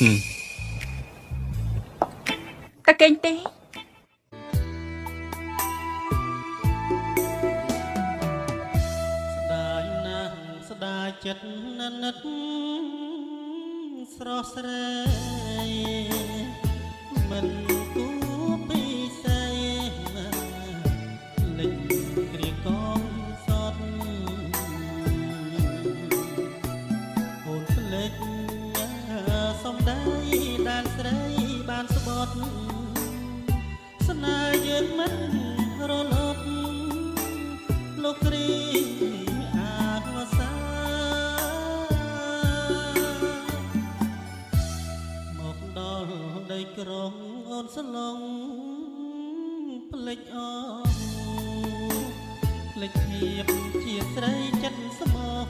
តាកេងទេស្ដាយណាស់ស្ដាយចិត្តណាស់និតស្រស់ស្រីមិនគួរពីស្អីលេចគ្រាកងសតអូនភ្លេចសំដីដានស្រីបានស្បត់ស្នេហ៍យើងមិនរលត់លោកគ្រីអាសាមកដល់ដីក្រុងអូនស្លងភ្លេចអស់ភ្លេចភាពជាស្រីចិត្តស្មោះ